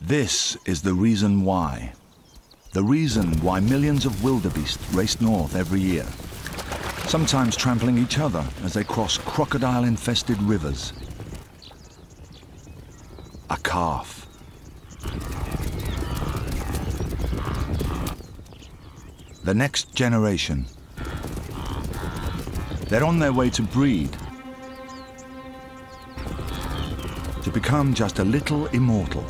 This is the reason why. The reason why millions of wildebeest race north every year, sometimes trampling each other as they cross crocodile-infested rivers. A calf. The next generation. They're on their way to breed, to become just a little immortal,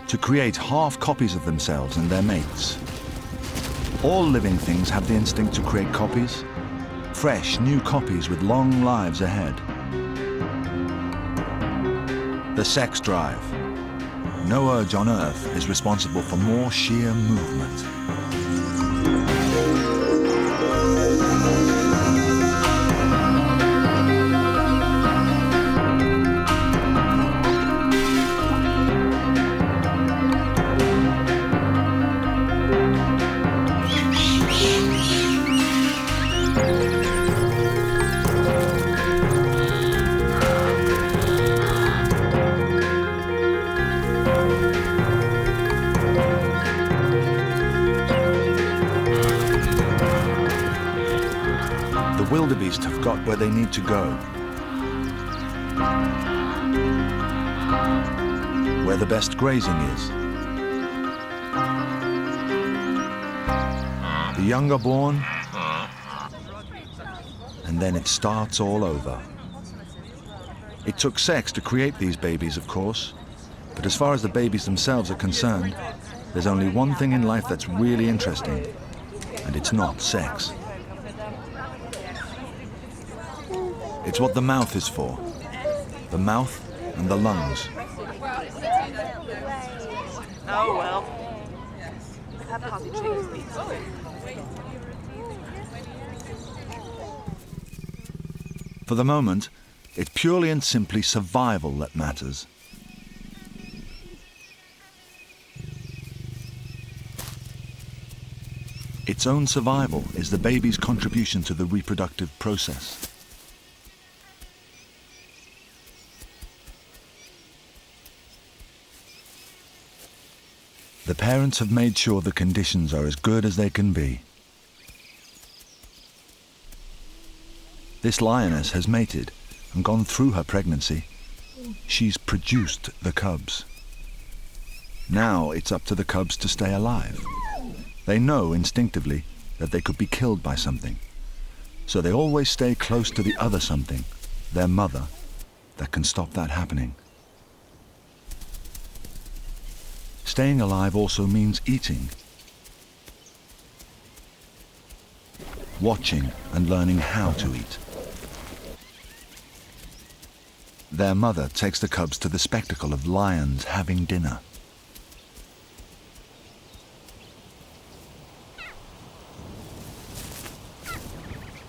to create half copies of themselves and their mates. All living things have the instinct to create copies, fresh, new copies with long lives ahead. The sex drive. No urge on Earth is responsible for more sheer movement. Wildebeest have got where they need to go, where the best grazing is. The young are born, and then it starts all over. It took sex to create these babies, of course, but as far as the babies themselves are concerned, there's only one thing in life that's really interesting, and it's not sex. It's what the mouth is for. The mouth and the lungs. Oh, well. That hardly changes me. For the moment, it's purely and simply survival that matters. Its own survival is the baby's contribution to the reproductive process. The parents have made sure the conditions are as good as they can be. This lioness has mated and gone through her pregnancy. She's produced the cubs. Now it's up to the cubs to stay alive. They know instinctively that they could be killed by something, so they always stay close to the other something, their mother, that can stop that happening. Staying alive also means eating, watching and learning how to eat. Their mother takes the cubs to the spectacle of lions having dinner.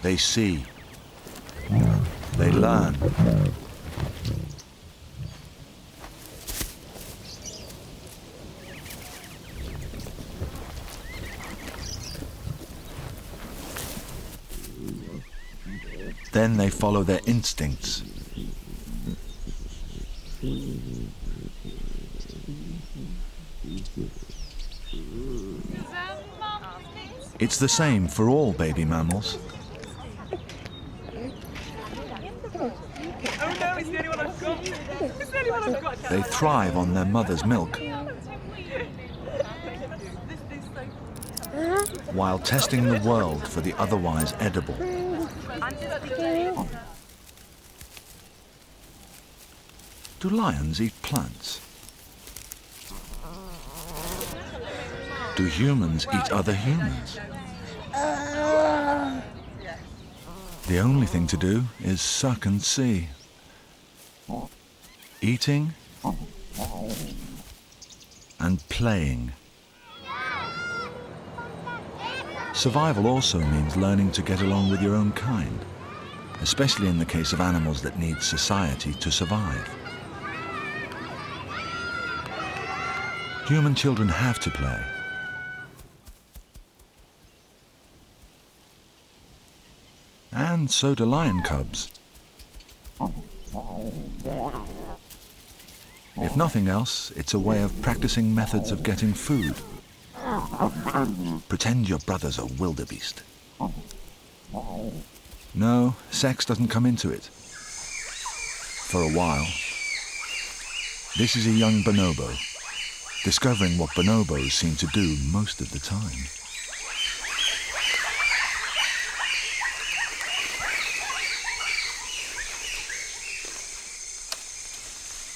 They see, they learn. Then they follow their instincts. It's the same for all baby mammals. They thrive on their mother's milk, while testing the world for the otherwise edible. Do lions eat plants? Do humans eat other humans? The only thing to do is suck and see. Eating and playing. Survival also means learning to get along with your own kind, especially in the case of animals that need society to survive. Human children have to play. And so do lion cubs. If nothing else, it's a way of practicing methods of getting food. Pretend your brother's a wildebeest. No, sex doesn't come into it. For a while. This is a young bonobo, discovering what bonobos seem to do most of the time.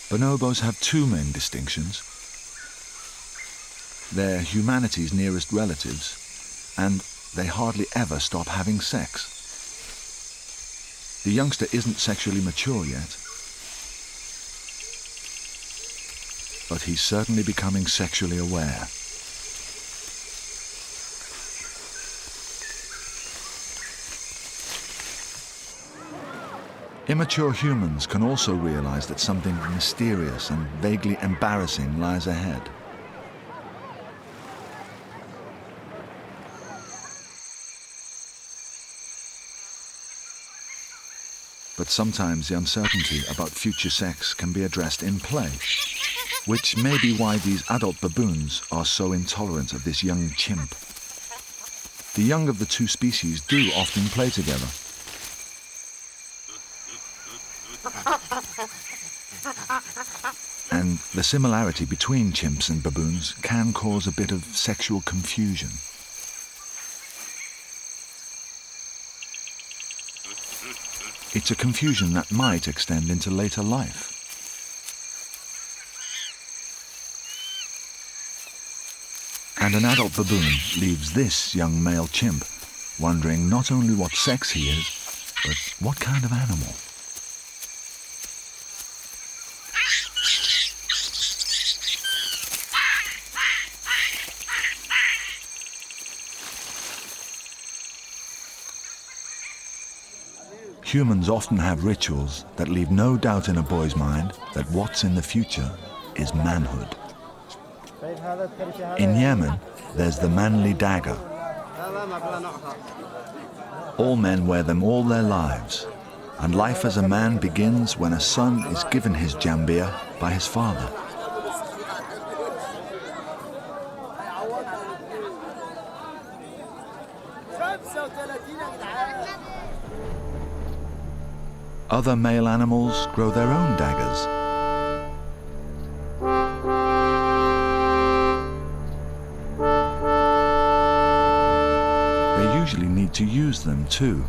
Bonobos have two main distinctions. They're humanity's nearest relatives, and they hardly ever stop having sex. The youngster isn't sexually mature yet, but he's certainly becoming sexually aware. Immature humans can also realize that something mysterious and vaguely embarrassing lies ahead. But sometimes the uncertainty about future sex can be addressed in play, which may be why these adult baboons are so intolerant of this young chimp. The young of the two species do often play together. And the similarity between chimps and baboons can cause a bit of sexual confusion. It's a confusion that might extend into later life. And an adult baboon leaves this young male chimp wondering not only what sex he is, but what kind of animal. Humans often have rituals that leave no doubt in a boy's mind that what's in the future is manhood. In Yemen, there's the manly dagger. All men wear them all their lives, and life as a man begins when a son is given his jambia by his father. Other male animals grow their own daggers. They usually need to use them too.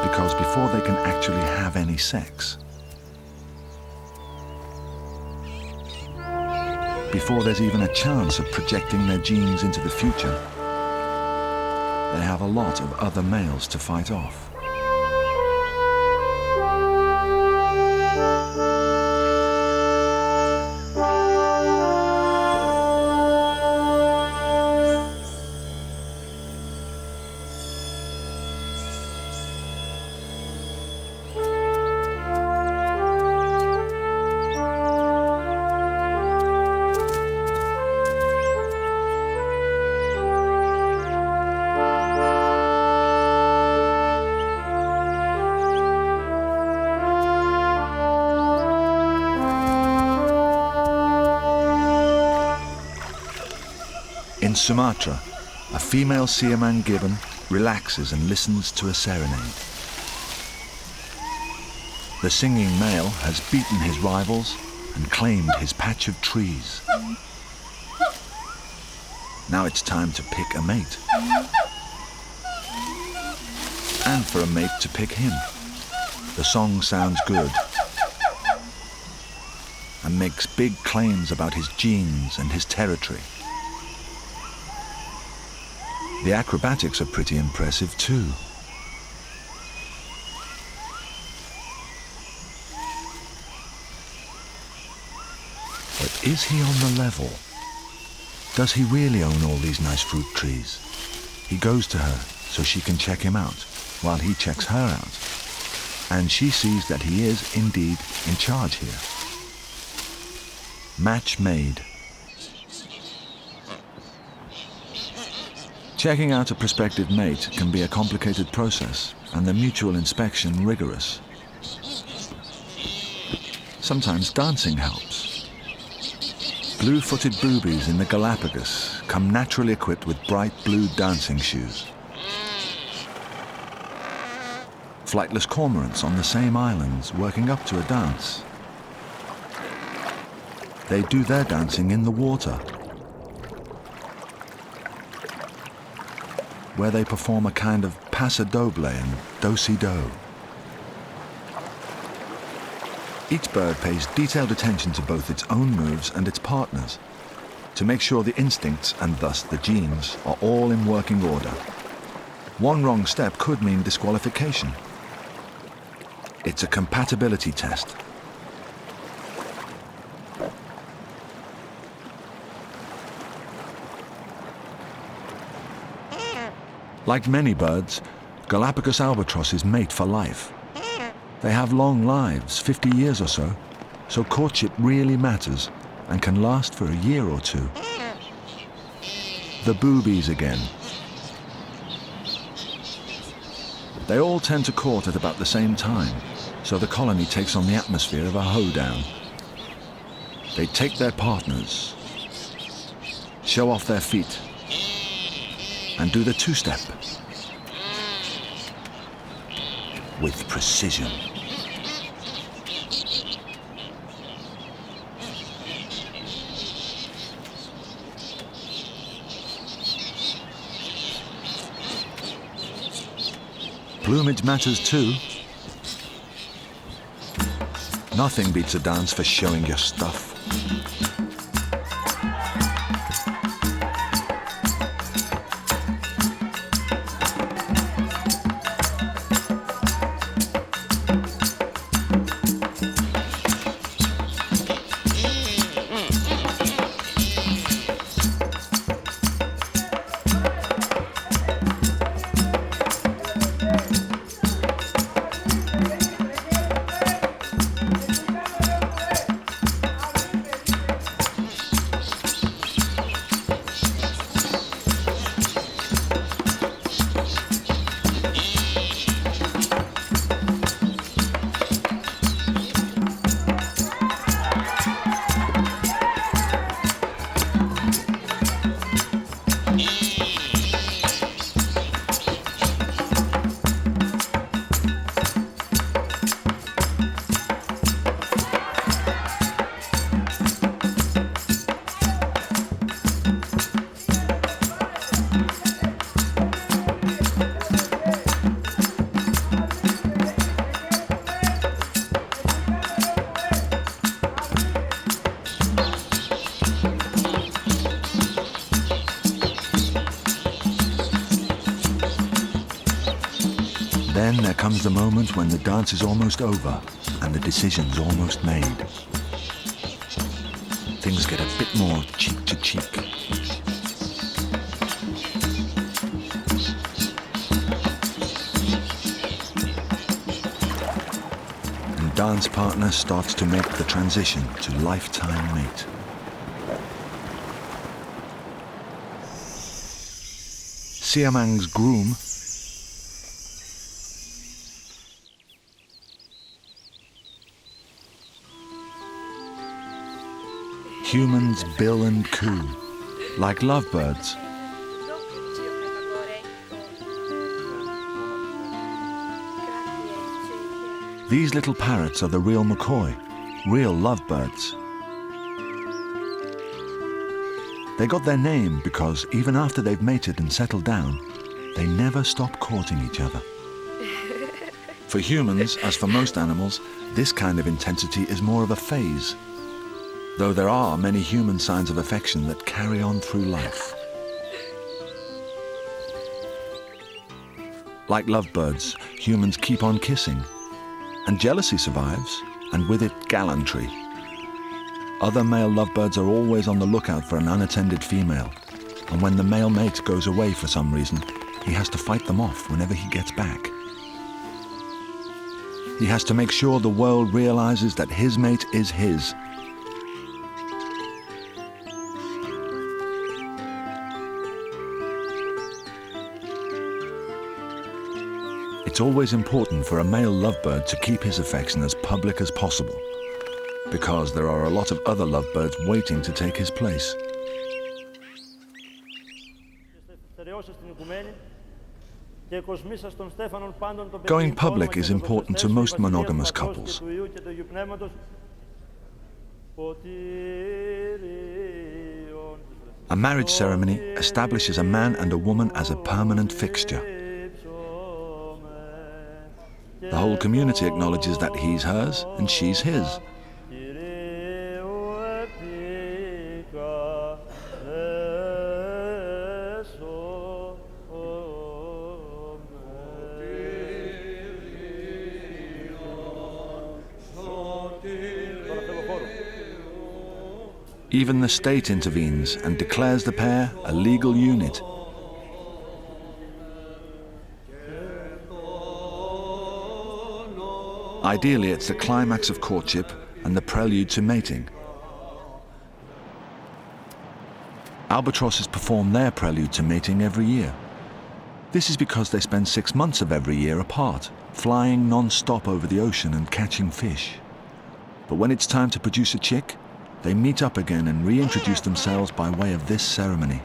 Because before they can actually have any sex, before there's even a chance of projecting their genes into the future, they have a lot of other males to fight off. In Sumatra, a female Siaman gibbon relaxes and listens to a serenade. The singing male has beaten his rivals and claimed his patch of trees. Now it's time to pick a mate. And for a mate to pick him. The song sounds good and makes big claims about his genes and his territory. The acrobatics are pretty impressive too. But is he on the level? Does he really own all these nice fruit trees? He goes to her so she can check him out, while he checks her out. And she sees that he is indeed in charge here. Match made. Checking out a prospective mate can be a complicated process and the mutual inspection rigorous. Sometimes dancing helps. Blue-footed boobies in the Galapagos come naturally equipped with bright blue dancing shoes. Flightless cormorants on the same islands working up to a dance. They do their dancing in the water, where they perform a kind of paso doble and do-si-do. Each bird pays detailed attention to both its own moves and its partners, to make sure the instincts and thus the genes are all in working order. One wrong step could mean disqualification. It's a compatibility test. Like many birds, Galapagos albatrosses mate for life. They have long lives, 50 years or so courtship really matters and can last for a year or two. The boobies again. They all tend to court at about the same time, so the colony takes on the atmosphere of a hoedown. They take their partners, show off their feet, and do the two-step with precision. Plumage matters too. Nothing beats a dance for showing your stuff. Then there comes the moment when the dance is almost over and the decision's almost made. Things get a bit more cheek to cheek. And dance partner starts to make the transition to lifetime mate. Siamang's groom humans bill and coo, like lovebirds. These little parrots are the real McCoy, real lovebirds. They got their name because even after they've mated and settled down, they never stop courting each other. For humans, as for most animals, this kind of intensity is more of a phase, though there are many human signs of affection that carry on through life. Like lovebirds, humans keep on kissing, and jealousy survives, and with it gallantry. Other male lovebirds are always on the lookout for an unattended female, and when the male mate goes away for some reason, he has to fight them off whenever he gets back. He has to make sure the world realizes that his mate is his. It's always important for a male lovebird to keep his affection as public as possible, because there are a lot of other lovebirds waiting to take his place. Going public is important to most monogamous couples. A marriage ceremony establishes a man and a woman as a permanent fixture. The whole community acknowledges that he's hers and she's his. Even the state intervenes and declares the pair a legal unit. Ideally, it's the climax of courtship and the prelude to mating. Albatrosses perform their prelude to mating every year. This is because they spend 6 months of every year apart, flying non-stop over the ocean and catching fish. But when it's time to produce a chick, they meet up again and reintroduce themselves by way of this ceremony.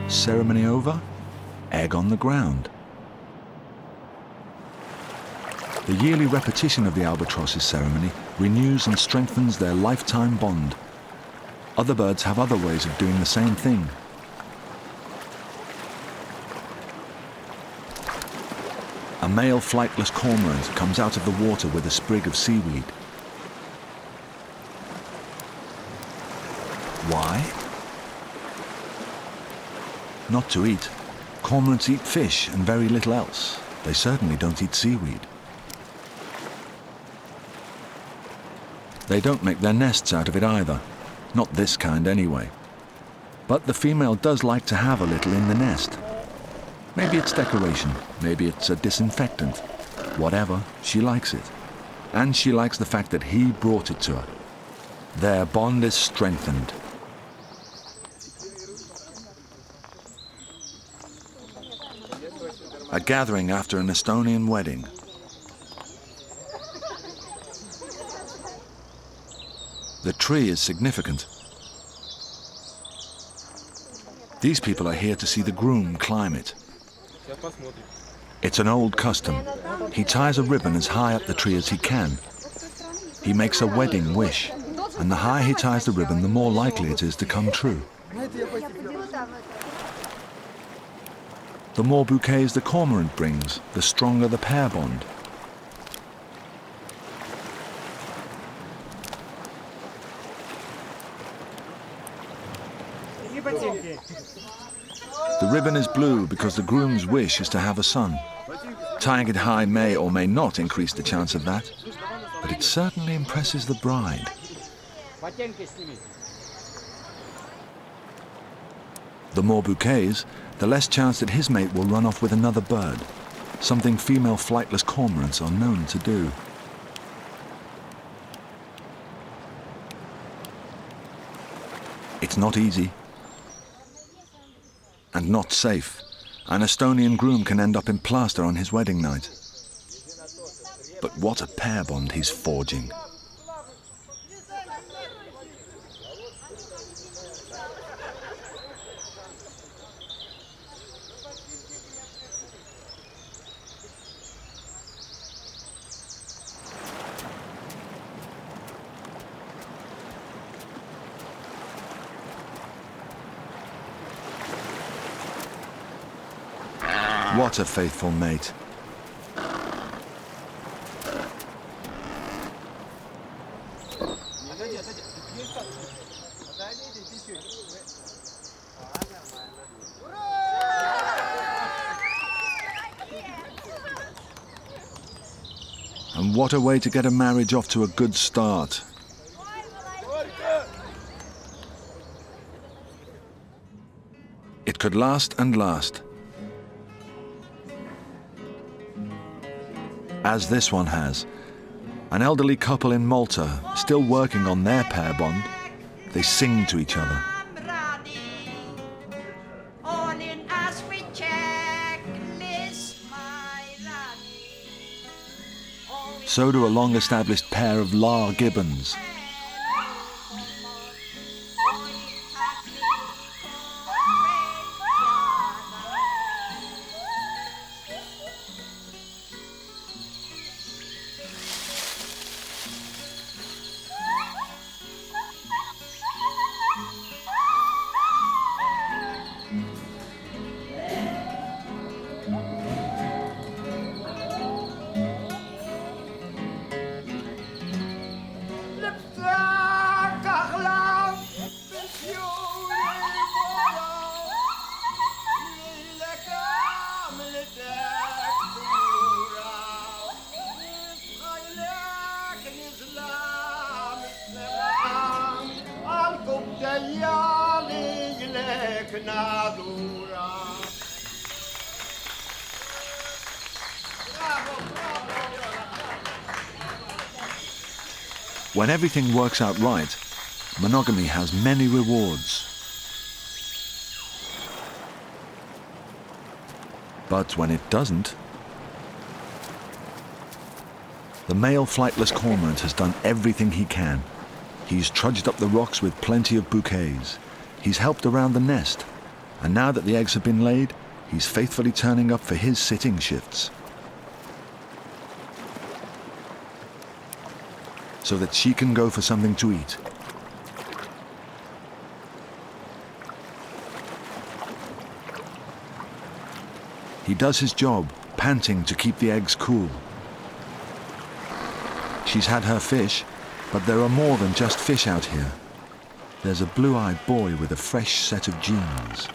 Ceremony over, egg on the ground. The yearly repetition of the albatross's ceremony renews and strengthens their lifetime bond. Other birds have other ways of doing the same thing. A male flightless cormorant comes out of the water with a sprig of seaweed. Why? Not to eat. Cormorants eat fish and very little else. They certainly don't eat seaweed. They don't make their nests out of it either. Not this kind anyway. But the female does like to have a little in the nest. Maybe it's decoration, maybe it's a disinfectant. Whatever, she likes it. And she likes the fact that he brought it to her. Their bond is strengthened. A gathering after an Estonian wedding. The tree is significant. These people are here to see the groom climb it. It's an old custom. He ties a ribbon as high up the tree as he can. He makes a wedding wish, and the higher he ties the ribbon, the more likely it is to come true. The more bouquets the cormorant brings, the stronger the pair bond. The ribbon is blue because the groom's wish is to have a son. Tying it high may or may not increase the chance of that, but it certainly impresses the bride. The more bouquets, the less chance that his mate will run off with another bird, something female flightless cormorants are known to do. It's not easy and not safe. An Estonian groom can end up in plaster on his wedding night. But what a pair bond he's forging. What a faithful mate. And what a way to get a marriage off to a good start. It could last and last. As this one has. An elderly couple in Malta, still working on their pair bond. They sing to each other. So do a long-established pair of gibbons. When everything works out right, monogamy has many rewards. But when it doesn't, the male flightless cormorant has done everything he can. He's trudged up the rocks with plenty of bouquets. He's helped around the nest. And now that the eggs have been laid, he's faithfully turning up for his sitting shifts. So that she can go for something to eat. He does his job, panting to keep the eggs cool. She's had her fish, but there are more than just fish out here. There's a blue-eyed boy with a fresh set of genes.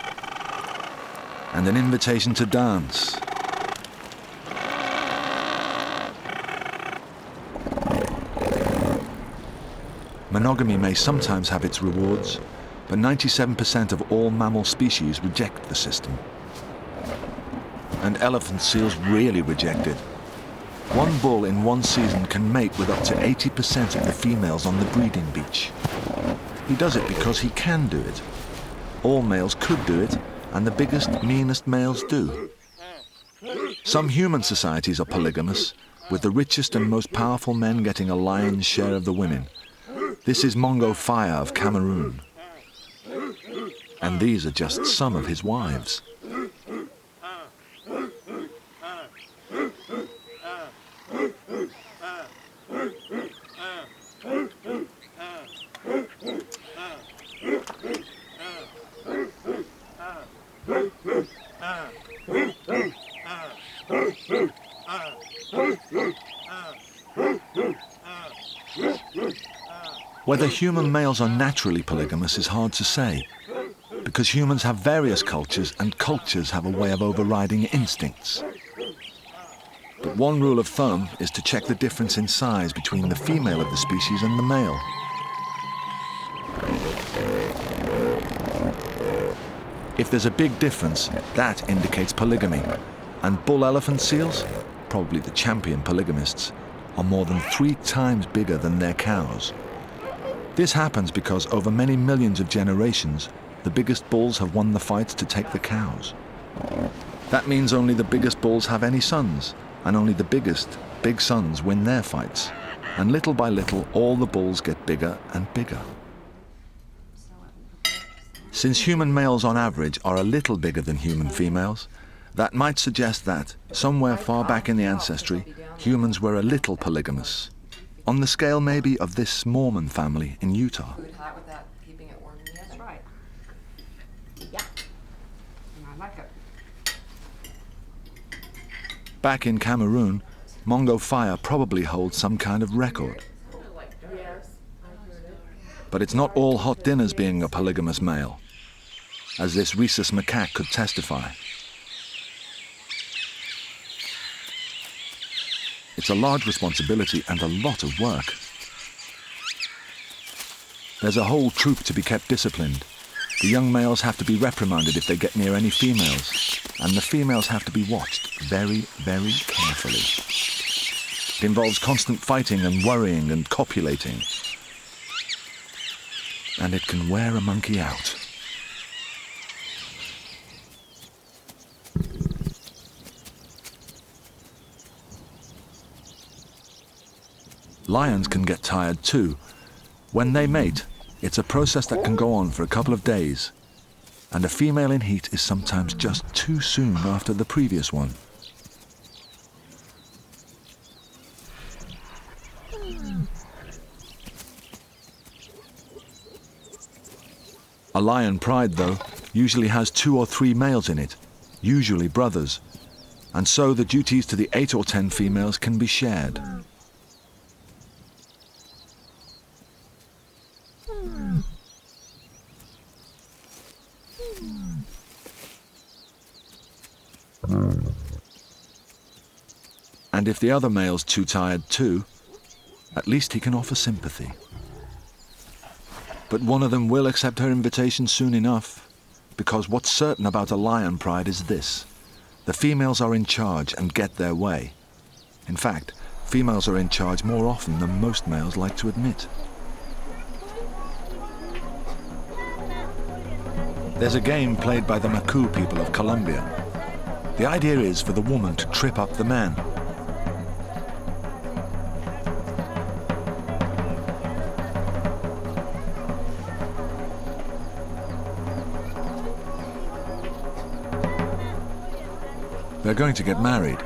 And an invitation to dance. Monogamy may sometimes have its rewards, but 97% of all mammal species reject the system. And elephant seals really reject it. One bull in one season can mate with up to 80% of the females on the breeding beach. He does it because he can do it. All males could do it, and the biggest, meanest males do. Some human societies are polygamous, with the richest and most powerful men getting a lion's share of the women. This is Mongo Fire of Cameroon. And these are just some of his wives. Whether human males are naturally polygamous is hard to say, because humans have various cultures and cultures have a way of overriding instincts. But one rule of thumb is to check the difference in size between the female of the species and the male. If there's a big difference, that indicates polygamy, and bull elephant seals, probably the champion polygamists, are more than 3 times bigger than their cows. This happens because over many millions of generations, the biggest bulls have won the fights to take the cows. That means only the biggest bulls have any sons, and only the biggest, big sons win their fights. And little by little, all the bulls get bigger and bigger. Since human males on average are a little bigger than human females, that might suggest that, somewhere far back in the ancestry, humans were a little polygamous. On the scale maybe of this Mormon family in Utah. Food hot without keeping it warm in the oven. That's right. Yeah. And I like it. Back in Cameroon, Mongo Fire probably holds some kind of record. But it's not all hot dinners being a polygamous male, as this rhesus macaque could testify. It's a large responsibility and a lot of work. There's a whole troop to be kept disciplined. The young males have to be reprimanded if they get near any females, and the females have to be watched very, very carefully. It involves constant fighting and worrying and copulating. And it can wear a monkey out. Lions can get tired too. When they mate, it's a process that can go on for a couple of days, and a female in heat is sometimes just too soon after the previous one. A lion pride, though, usually has 2 or 3 males in it, usually brothers, and so the duties to the 8 or 10 females can be shared. And if the other male's too tired too, at least he can offer sympathy. But one of them will accept her invitation soon enough, because what's certain about a lion pride is this: the females are in charge and get their way. In fact, females are in charge more often than most males like to admit. There's a game played by the macaque people of Colombia. The idea is for the woman to trip up the man. They're going to get married,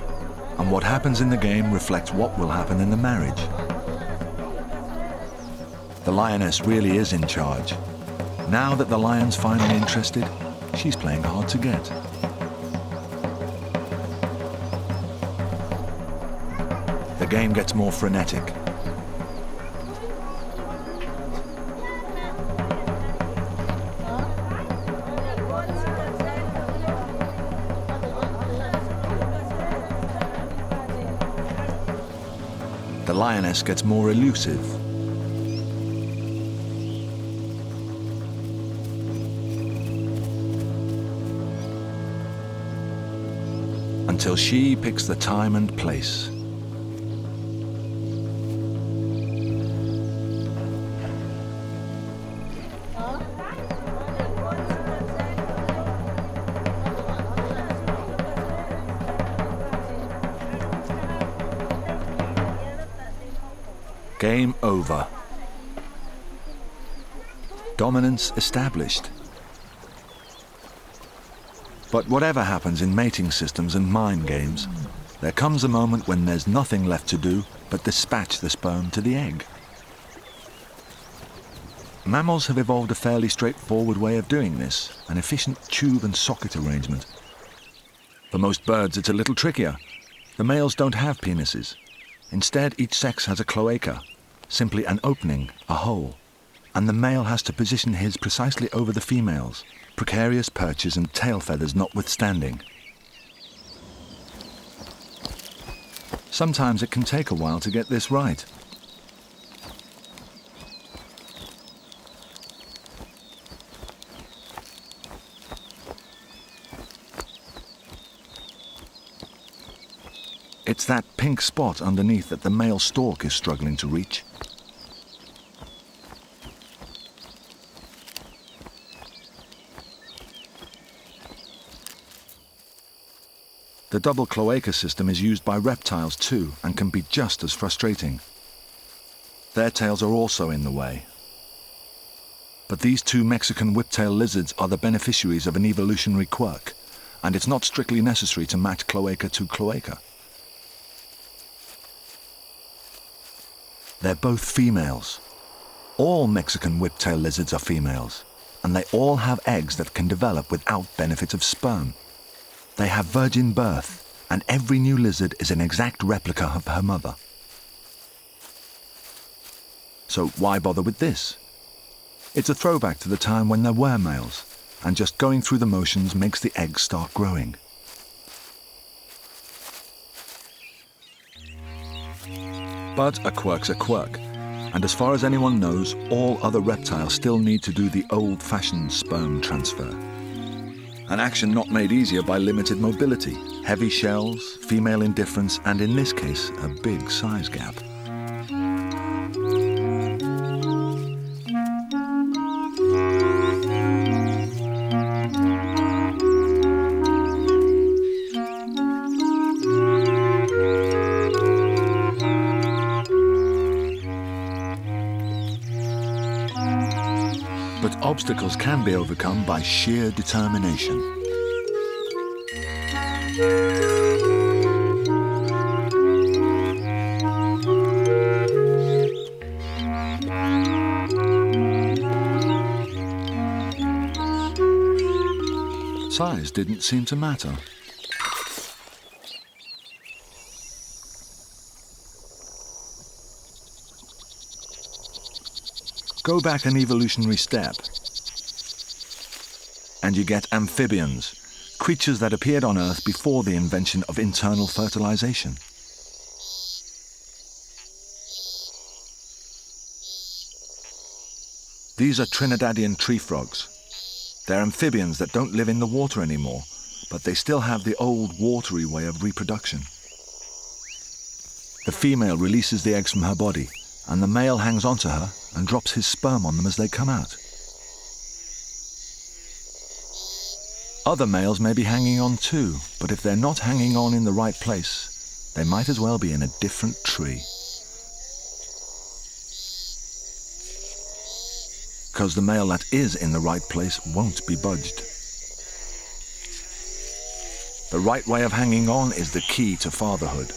and what happens in the game reflects what will happen in the marriage. The lioness really is in charge. Now that the lion's finally interested, she's playing hard to get. The game gets more frenetic. The lioness gets more elusive. Until she picks the time and place. Game over. Dominance established. But whatever happens in mating systems and mind games, there comes a moment when there's nothing left to do but dispatch the sperm to the egg. Mammals have evolved a fairly straightforward way of doing this, an efficient tube and socket arrangement. For most birds, it's a little trickier. The males don't have penises. Instead, each sex has a cloaca, simply an opening, a hole, and the male has to position his precisely over the female's, precarious perches and tail feathers notwithstanding. Sometimes it can take a while to get this right. It's that pink spot underneath that the male stork is struggling to reach. The double cloaca system is used by reptiles too, and can be just as frustrating. Their tails are also in the way. But these 2 Mexican whiptail lizards are the beneficiaries of an evolutionary quirk, and it's not strictly necessary to match cloaca to cloaca. They're both females. All Mexican whiptail lizards are females, and they all have eggs that can develop without benefit of sperm. They have virgin birth, and every new lizard is an exact replica of her mother. So why bother with this? It's a throwback to the time when there were males, and just going through the motions makes the eggs start growing. But a quirk's a quirk, and as far as anyone knows, all other reptiles still need to do the old-fashioned sperm transfer. An action not made easier by limited mobility, heavy shells, female indifference, and in this case, a big size gap. But obstacles can be overcome by sheer determination. Size didn't seem to matter. Go back an evolutionary step, and you get amphibians, creatures that appeared on Earth before the invention of internal fertilization. These are Trinidadian tree frogs. They're amphibians that don't live in the water anymore, but they still have the old watery way of reproduction. The female releases the eggs from her body, and the male hangs onto her and drops his sperm on them as they come out. Other males may be hanging on too, but if they're not hanging on in the right place, they might as well be in a different tree. Because the male that is in the right place won't be budged. The right way of hanging on is the key to fatherhood.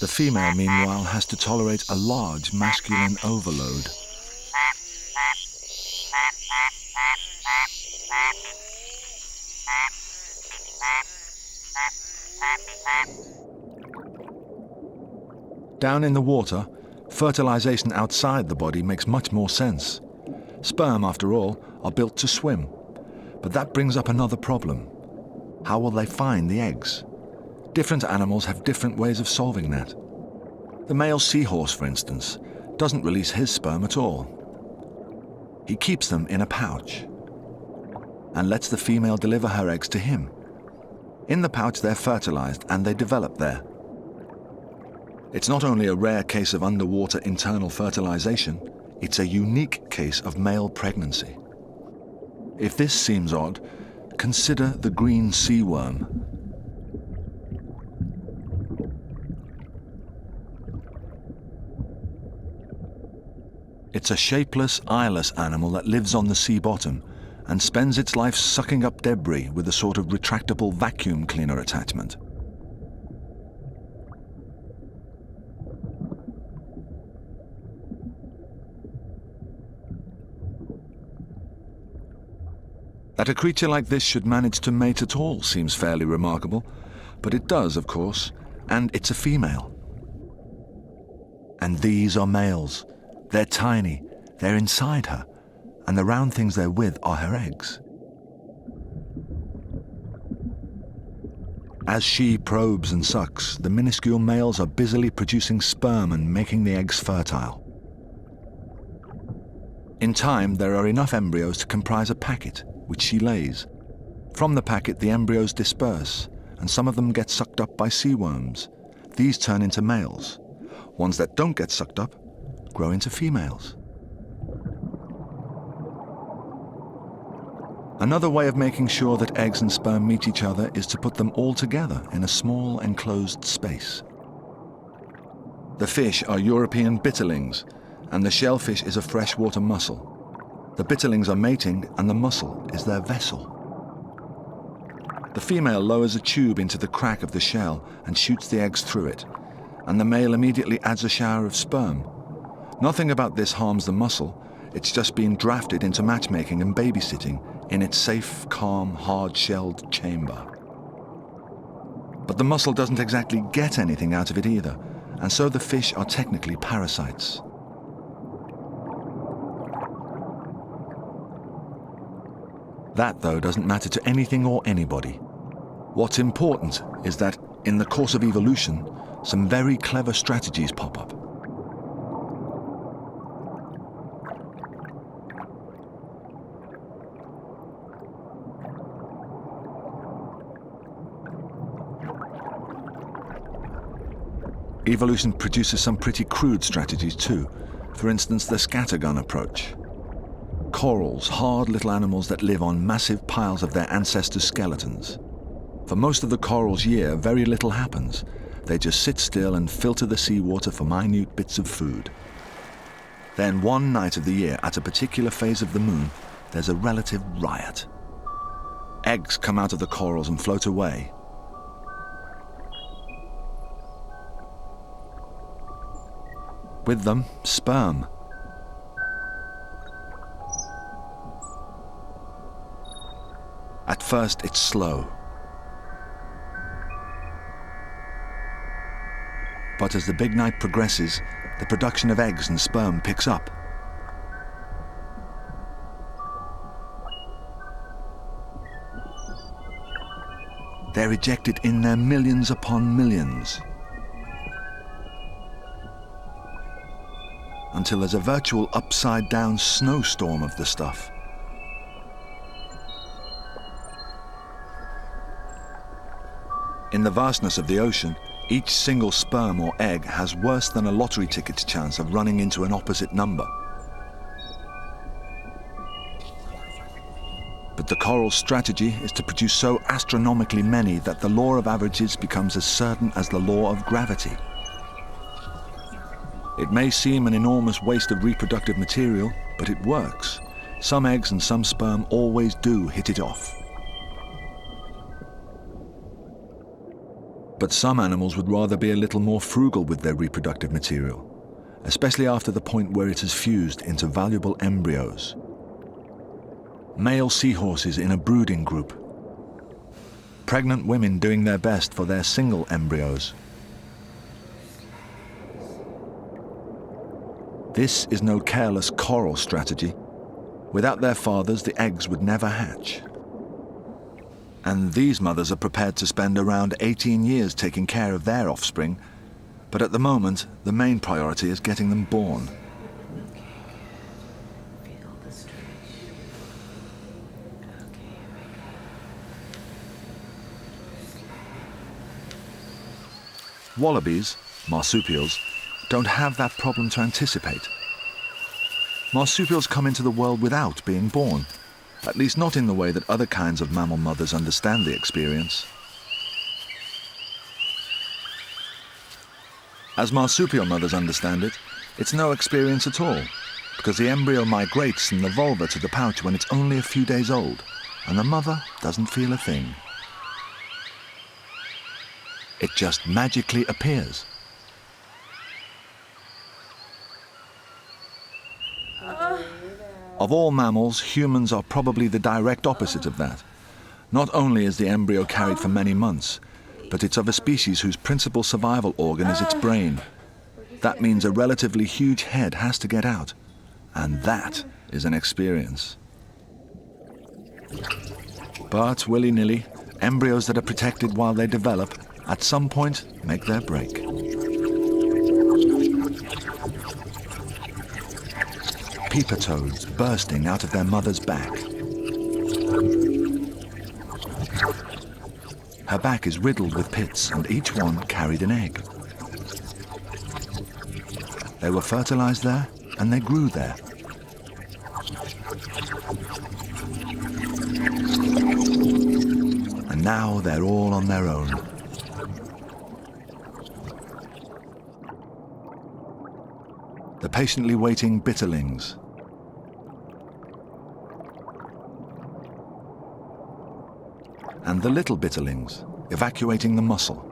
The female, meanwhile, has to tolerate a large masculine overload. Down in the water, fertilization outside the body makes much more sense. Sperm, after all, are built to swim. But that brings up another problem. How will they find the eggs? Different animals have different ways of solving that. The male seahorse, for instance, doesn't release his sperm at all. He keeps them in a pouch and lets the female deliver her eggs to him. In the pouch, they're fertilized and they develop there. It's not only a rare case of underwater internal fertilization, it's a unique case of male pregnancy. If this seems odd, consider the green sea worm. It's a shapeless, eyeless animal that lives on the sea bottom and spends its life sucking up debris with a sort of retractable vacuum cleaner attachment. That a creature like this should manage to mate at all seems fairly remarkable, but it does, of course, and it's a female. And these are males. They're tiny, they're inside her, and the round things they're with are her eggs. As she probes and sucks, the minuscule males are busily producing sperm and making the eggs fertile. In time, there are enough embryos to comprise a packet, which she lays. From the packet, the embryos disperse, and some of them get sucked up by sea worms. These turn into males. Ones that don't get sucked up grow into females. Another way of making sure that eggs and sperm meet each other is to put them all together in a small enclosed space. The fish are European bitterlings, and the shellfish is a freshwater mussel. The bitterlings are mating, and the mussel is their vessel. The female lowers a tube into the crack of the shell and shoots the eggs through it, and the male immediately adds a shower of sperm. Nothing about this harms the mussel. It's just been drafted into matchmaking and babysitting in its safe, calm, hard-shelled chamber. But the mussel doesn't exactly get anything out of it either, and so the fish are technically parasites. That, though, doesn't matter to anything or anybody. What's important is that, in the course of evolution, some very clever strategies pop up. Evolution produces some pretty crude strategies too. For instance, the scattergun approach. Corals, hard little animals that live on massive piles of their ancestors' skeletons. For most of the coral's year, very little happens. They just sit still and filter the seawater for minute bits of food. Then one night of the year, at a particular phase of the moon, there's a relative riot. Eggs come out of the corals and float away. With them, sperm. At first, it's slow. But as the big night progresses, the production of eggs and sperm picks up. They're ejected in their millions upon millions, until there's a virtual upside-down snowstorm of the stuff. In the vastness of the ocean, each single sperm or egg has worse than a lottery ticket's chance of running into an opposite number. But the coral's strategy is to produce so astronomically many that the law of averages becomes as certain as the law of gravity. It may seem an enormous waste of reproductive material, but it works. Some eggs and some sperm always do hit it off. But some animals would rather be a little more frugal with their reproductive material, especially after the point where it has fused into valuable embryos. Male seahorses in a brooding group. Pregnant women doing their best for their single embryos. This is no careless coral strategy. Without their fathers, the eggs would never hatch. And these mothers are prepared to spend around 18 years taking care of their offspring, but at the moment, the main priority is getting them born. Wallabies, marsupials, don't have that problem to anticipate. Marsupials come into the world without being born, at least not in the way that other kinds of mammal mothers understand the experience. As marsupial mothers understand it, it's no experience at all, because the embryo migrates from the vulva to the pouch when it's only a few days old, and the mother doesn't feel a thing. It just magically appears. Of all mammals, humans are probably the direct opposite of that. Not only is the embryo carried for many months, but it's of a species whose principal survival organ is its brain. That means a relatively huge head has to get out, and that is an experience. But willy-nilly, embryos that are protected while they develop, at some point, make their break. Peeper toads bursting out of their mother's back. Her back is riddled with pits, and each one carried an egg. They were fertilized there, and they grew there. And now they're all on their own. The patiently waiting bitterlings. And the little bitterlings, evacuating the mussel.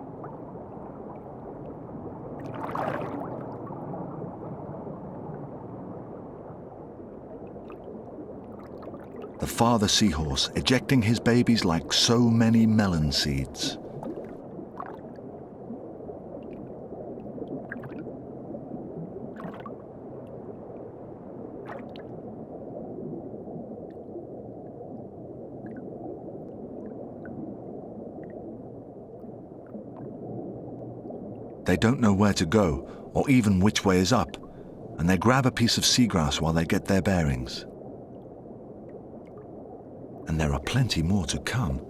father seahorse ejecting his babies like so many melon seeds. They don't know where to go or even which way is up, and they grab a piece of seagrass while they get their bearings. And there are plenty more to come.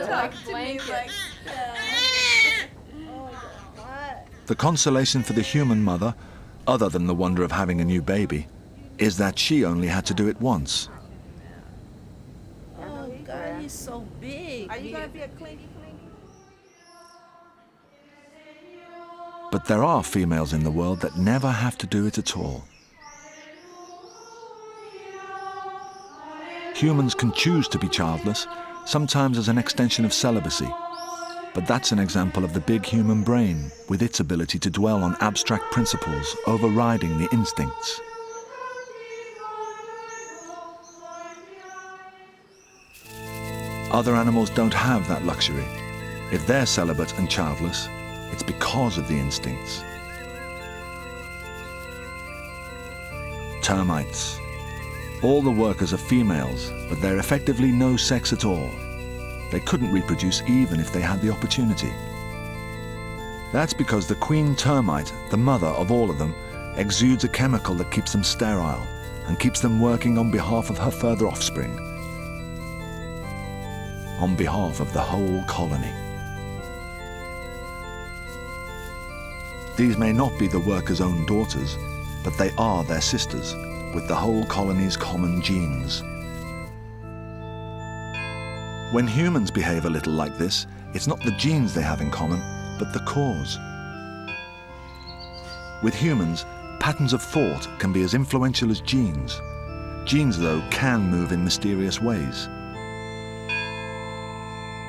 Talk to me like The consolation for the human mother, other than the wonder of having a new baby, is that she only had to do it once. Oh, God, he's so big. Are you gonna be a clingy? But there are females in the world that never have to do it at all. Humans can choose to be childless, sometimes as an extension of celibacy. But that's an example of the big human brain, with its ability to dwell on abstract principles overriding the instincts. Other animals don't have that luxury. If they're celibate and childless, it's because of the instincts. Termites. All the workers are females, but they're effectively no sex at all. They couldn't reproduce even if they had the opportunity. That's because the queen termite, the mother of all of them, exudes a chemical that keeps them sterile and keeps them working on behalf of her further offspring, on behalf of the whole colony. These may not be the workers' own daughters, but they are their sisters, with the whole colony's common genes. When humans behave a little like this, it's not the genes they have in common, but the cause. With humans, patterns of thought can be as influential as genes. Genes, though, can move in mysterious ways.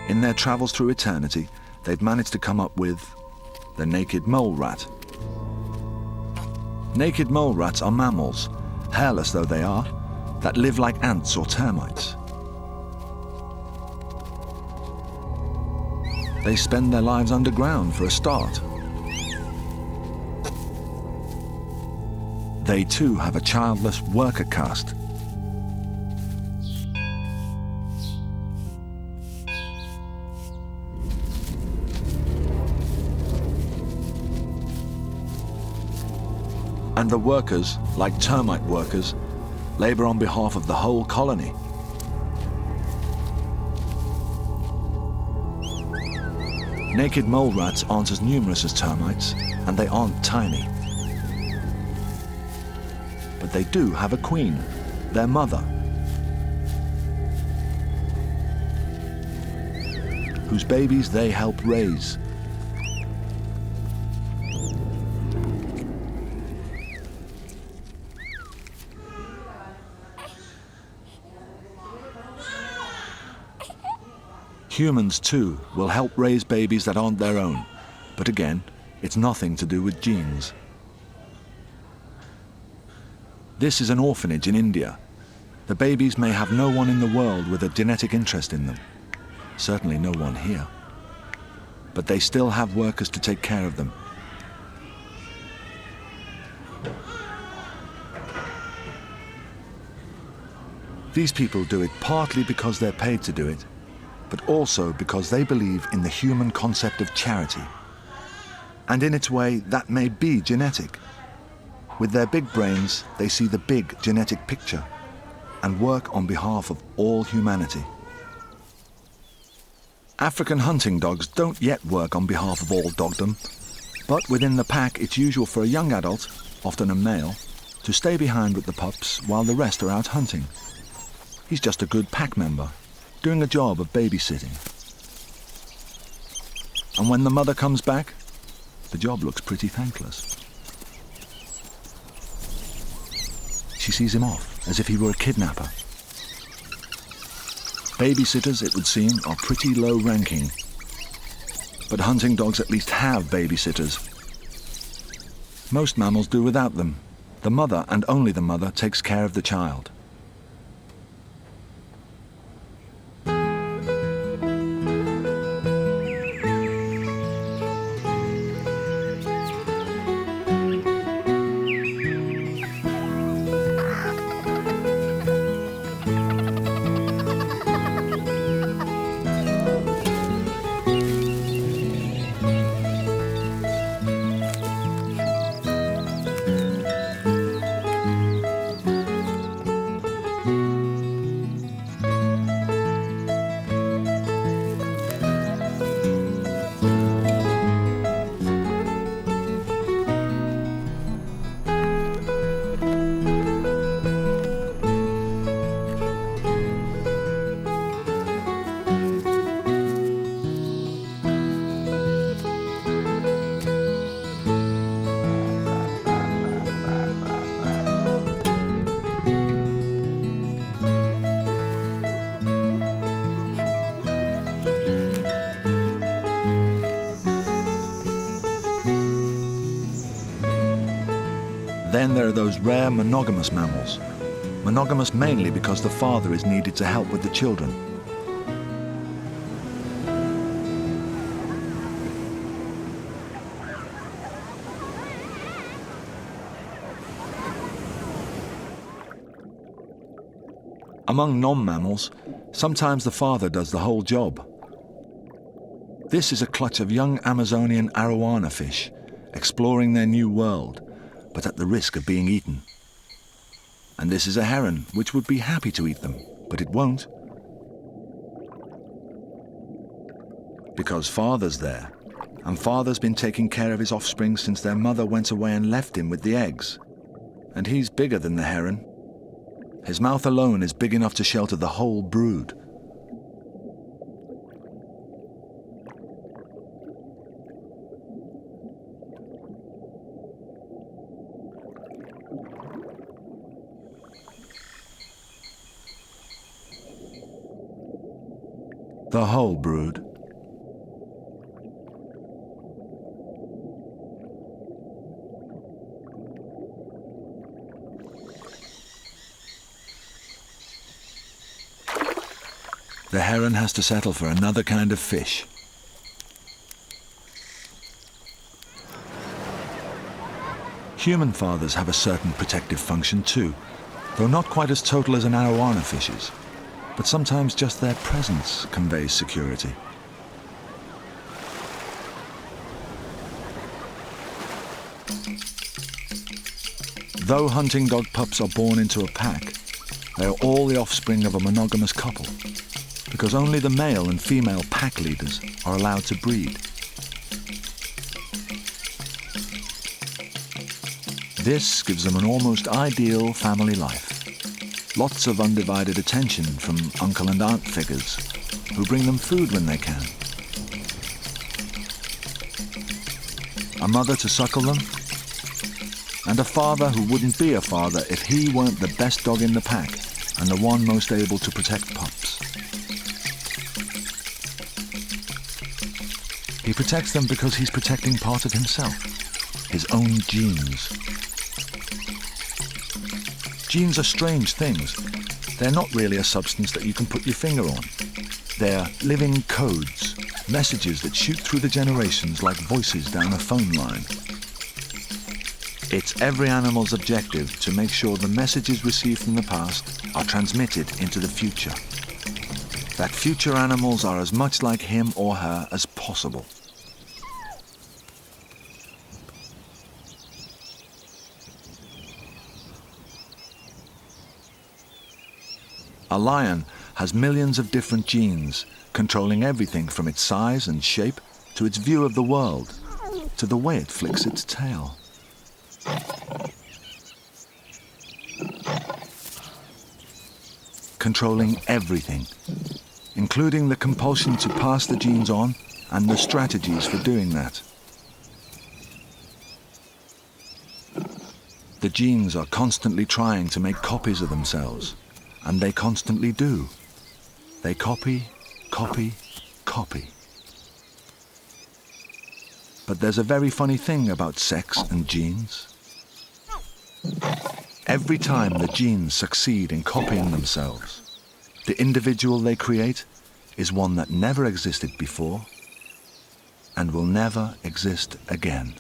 In their travels through eternity, they've managed to come up with the naked mole rat. Naked mole rats are mammals, hairless though they are, that live like ants or termites. They spend their lives underground for a start. They too have a childless worker caste. And the workers, like termite workers, labor on behalf of the whole colony. Naked mole rats aren't as numerous as termites, and they aren't tiny. But they do have a queen, their mother, whose babies they help raise. Humans, too, will help raise babies that aren't their own. But again, it's nothing to do with genes. This is an orphanage in India. The babies may have no one in the world with a genetic interest in them. Certainly no one here. But they still have workers to take care of them. These people do it partly because they're paid to do it, but also because they believe in the human concept of charity. And in its way, that may be genetic. With their big brains, they see the big genetic picture and work on behalf of all humanity. African hunting dogs don't yet work on behalf of all dogdom, but within the pack, it's usual for a young adult, often a male, to stay behind with the pups while the rest are out hunting. He's just a good pack member, doing a job of babysitting. And when the mother comes back, the job looks pretty thankless. She sees him off, as if he were a kidnapper. Babysitters, it would seem, are pretty low ranking. But hunting dogs at least have babysitters. Most mammals do without them. The mother, and only the mother, takes care of the child. Then there are those rare monogamous mammals. Monogamous mainly because the father is needed to help with the children. Among non-mammals, sometimes the father does the whole job. This is a clutch of young Amazonian arowana fish, exploring their new world, but at the risk of being eaten. And this is a heron, which would be happy to eat them, but it won't. Because father's there, and father's been taking care of his offspring since their mother went away and left him with the eggs. And he's bigger than the heron. His mouth alone is big enough to shelter the whole brood. The whole brood. The heron has to settle for another kind of fish. Human fathers have a certain protective function too, though not quite as total as an arowana fish's. But sometimes just their presence conveys security. Though hunting dog pups are born into a pack, they are all the offspring of a monogamous couple, because only the male and female pack leaders are allowed to breed. This gives them an almost ideal family life. Lots of undivided attention from uncle and aunt figures who bring them food when they can. A mother to suckle them, and a father who wouldn't be a father if he weren't the best dog in the pack and the one most able to protect pups. He protects them because he's protecting part of himself, his own genes. Genes are strange things. They're not really a substance that you can put your finger on. They're living codes, messages that shoot through the generations like voices down a phone line. It's every animal's objective to make sure the messages received from the past are transmitted into the future. That future animals are as much like him or her as possible. A lion has millions of different genes, controlling everything from its size and shape to its view of the world, to the way it flicks its tail. Controlling everything, including the compulsion to pass the genes on and the strategies for doing that. The genes are constantly trying to make copies of themselves, and they constantly do. They copy, copy, copy. But there's a very funny thing about sex and genes. Every time the genes succeed in copying themselves, the individual they create is one that never existed before and will never exist again.